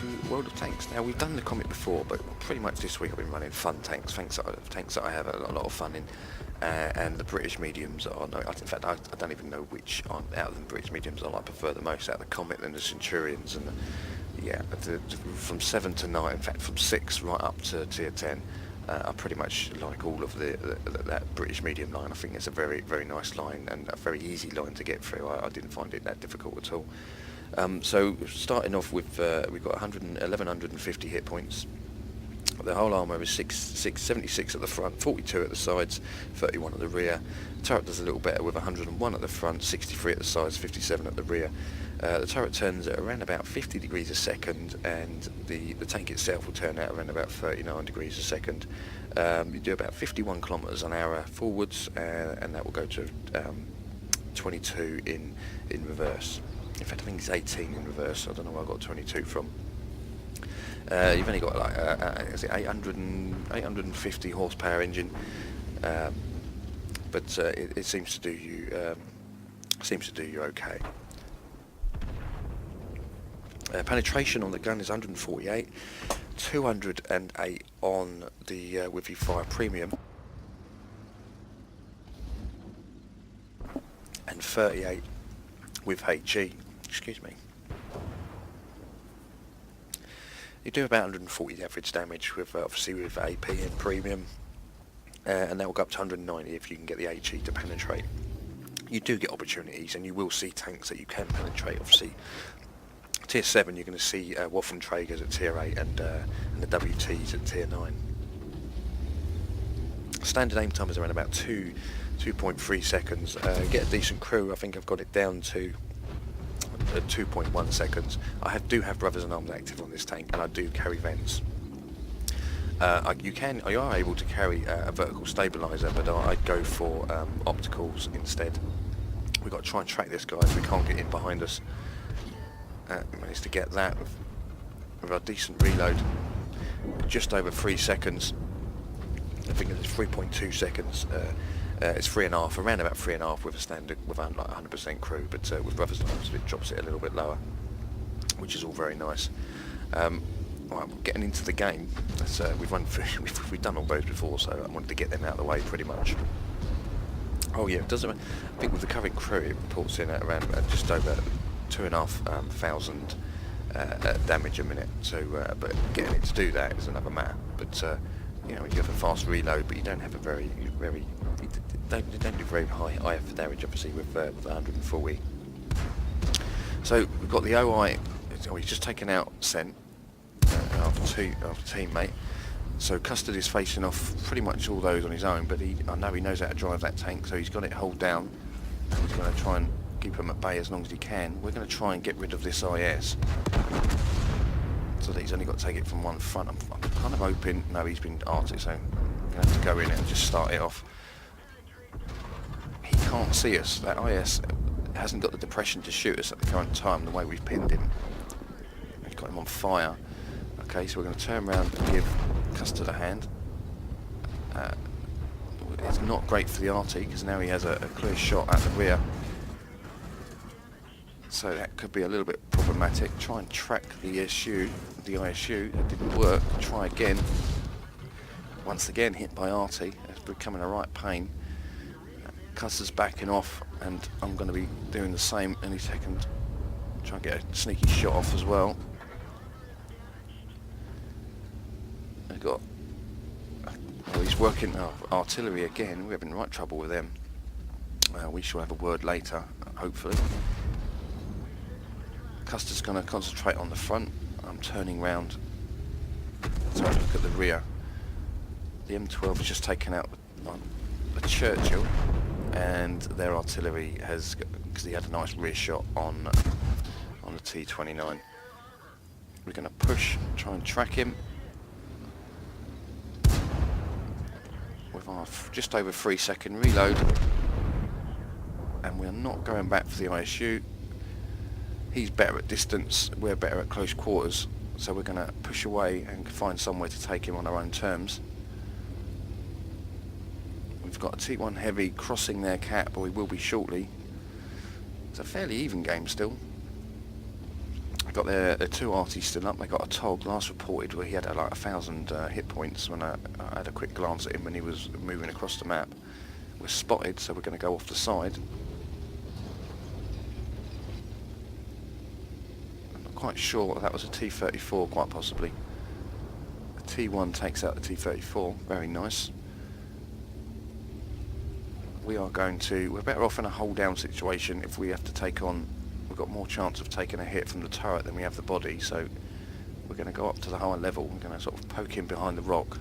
to World of Tanks. Now, we've done the Comet before, but pretty much this week I've been running fun tanks, tanks that I have a lot of fun in, and the British mediums are, no, in fact I don't even know which out of the British mediums I prefer the most, out of the Comet and the Centurions, and from 7 to 9, in fact from 6 right up to tier 10. I pretty much like all of that British medium line. I think it's a very, very nice line and a very easy line to get through. I didn't find it that difficult at all. So starting off with, we've got 1150 hit points. The whole armour is 76 at the front, 42 at the sides, 31 at the rear. The turret does a little better with 101 at the front, 63 at the sides, 57 at the rear. The turret turns at around about 50 degrees a second, and the tank itself will turn out around about 39 degrees a second. You do about 51 kilometres an hour forwards, and that will go to 22 in reverse. In fact, I think it's 18 in reverse. I don't know where I got 22 from. You've only got like 850 horsepower engine, but it seems to do you okay. Penetration on the gun is 148, 208 on the with your fire premium, and 38 with HE. Excuse me. You do about 140 average damage with obviously with AP and premium, and that will go up to 190 if you can get the HE to penetrate. You do get opportunities, and you will see tanks that you can penetrate. Obviously, tier 7 you're going to see Waffenträgers at tier 8 and the WTs at tier 9. Standard aim time is around about 2.3 seconds. Get a decent crew. I think I've got it down to 2.1 seconds. I do have brothers in arms active on this tank, and I do carry vents. You are able to carry a vertical stabilizer, but I'd go for opticals instead. We've got to try and track this, guys. We can't get in behind us. We managed to get that with a decent reload. Just over 3 seconds. I think it's 3.2 seconds. It's 3.5, around about 3.5 with a standard, without like 100% crew, but with brothers in arms it drops it a little bit lower, which is all very nice. Right, getting into the game. We've done all those before, so I wanted to get them out of the way pretty much. Oh yeah, I think with the current crew it ports in at around just over 2,500 damage a minute. So, but getting it to do that is another matter. But you know, you have a fast reload, but you don't have a you don't do very high IF damage, obviously, with 140. So we've got the OI. He's just taken out Scent after teammate. So Custard is facing off pretty much all those on his own, but I know he knows how to drive that tank, so he's got it hold down. He's going to try and keep him at bay as long as he can. We're going to try and get rid of this IS, so that he's only got to take it from one front. I'm kind of hoping, no, he's been Arctic, so I'm going to have to go in and just start it off. He can't see us. That IS hasn't got the depression to shoot us at the current time, the way we've pinned him. We've got him on fire. Okay, so we're going to turn around and give Custard a hand. It's not great for the RT, because now he has a clear shot at the rear. So that could be a little bit problematic. Try and track the ISU. That didn't work. Try again. Once again hit by Artie. It's becoming a right pain. Custard's backing off, and I'm going to be doing the same any second. Try and get a sneaky shot off as well. I've got... Oh, he's working artillery again. We're having right trouble with them. We shall have a word later, hopefully. Custard's going to concentrate on the front. I'm turning round to have a look at the rear. The M12 has just taken out the Churchill, and their artillery has, because he had a nice rear shot on the T29. We're going to push, try and track him with our just over 3 second reload, and we're not going back for the ISU. He's better at distance, we're better at close quarters, so we're going to push away and find somewhere to take him on our own terms. We've got a T1 Heavy crossing their cap, or he will be shortly. It's a fairly even game still. I got their two arties still up. They got a Tog last reported where he had like 1,000 hit points when I had a quick glance at him when he was moving across the map. We're spotted, so we're going to go off the side. I'm not quite sure that was a T-34, quite possibly. The T1 takes out the T-34, very nice. We're better off in a hold down situation if we have to take on. We've got more chance of taking a hit from the turret than we have the body, so we're going to go up to the higher level. We're going to sort of poke him behind the rock.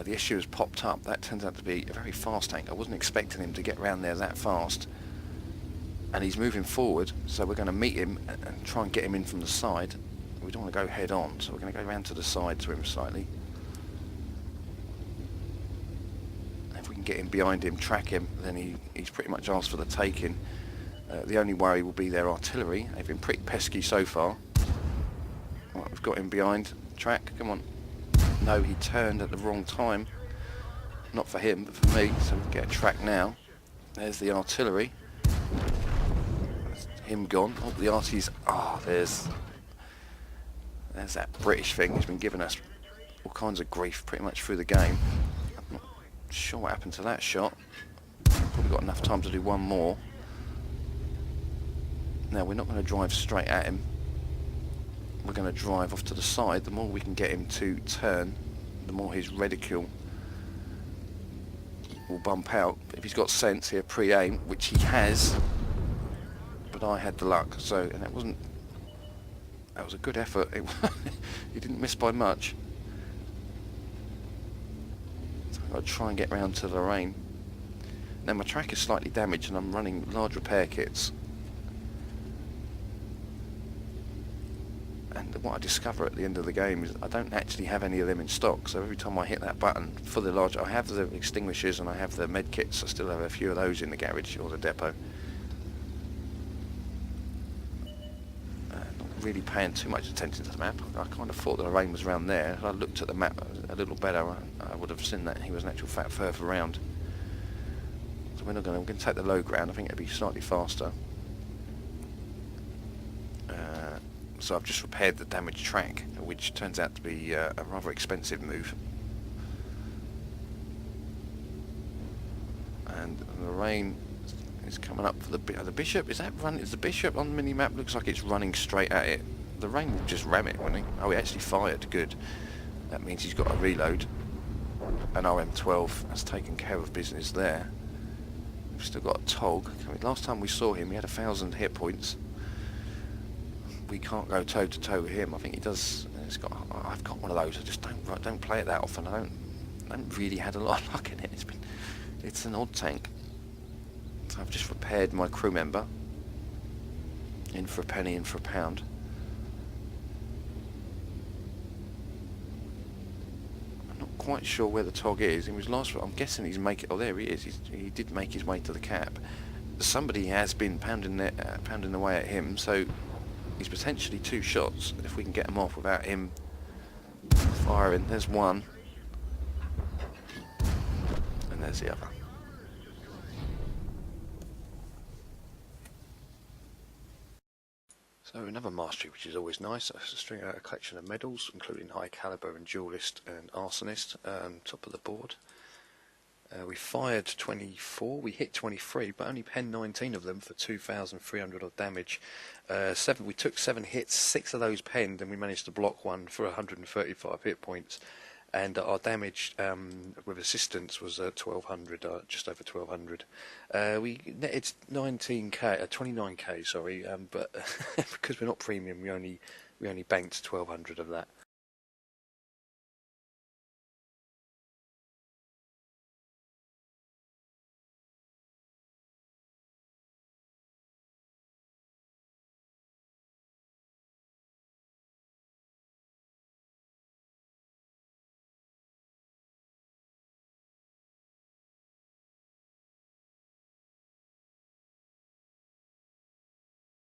The issue has popped up. That turns out to be a very fast tank. I wasn't expecting him to get round there that fast. And he's moving forward, so we're going to meet him and try and get him in from the side. We don't want to go head on, so we're going to go round to the side to him slightly. If we can get him behind him, track him, then he's pretty much asked for the taking. The only worry will be their artillery. They've been pretty pesky so far. Right, we've got him behind. Track, come on. No, he turned at the wrong time. Not for him, but for me. So we get a track now. There's the artillery. That's him gone. Oh, the arties. Ah, there's that British thing. He's been giving us all kinds of grief pretty much through the game. I'm not sure what happened to that shot. Probably got enough time to do one more. Now we're not going to drive straight at him. We're going to drive off to the side. The more we can get him to turn, the more his reticule will bump out. If he's got sense, he'll pre-aim, which he has. But I had the luck, and that was a good effort. He didn't miss by much. So I've got to try and get round to Lorraine. Now my track is slightly damaged, and I'm running large repair kits. And what I discover at the end of the game is I don't actually have any of them in stock, so every time I hit that button for the large, I have the extinguishers and I have the med kits. I still have a few of those in the garage or the depot. Not really paying too much attention to the map. I kind of thought the Lorraine was around there. If I looked at the map a little better, I would have seen that he was an actual fact further around. So we're going to take the low ground. I think it'll be slightly faster. So I've just repaired the damaged track, which turns out to be a rather expensive move. And Lorraine is coming up for the Bishop. Is the Bishop on the mini map? Looks like it's running straight at it. The Rain will just ram it, won't he? Oh, he actually fired. Good. That means he's got a reload. An RM12 has taken care of business there. We've still got a Tog. I mean, last time we saw him, he had 1,000 hit points. We can't go toe to toe with him. I think he does. I've got one of those. I just don't play it that often. I don't really had a lot of luck in it. It's an odd tank. So I've just repaired my crew member. In for a penny, in for a pound. I'm not quite sure where the Tog is. He was last. I'm guessing he's making. Oh, there he is. He did make his way to the cap. Somebody has been pounding away at him. So. He's potentially 2 shots if we can get him off without him firing. There's one. And there's the other. So another mastery, which is always nice. I string out a collection of medals, including high caliber and duelist and arsonist, top of the board. We fired 24, we hit 23, but only penned 19 of them for 2,300 of damage. We took 7 hits, 6 of those penned, and we managed to block one for 135 hit points. And our damage with assistance was 1,200, just over 1,200. We netted 29k, sorry, but because we're not premium, we only banked 1,200 of that.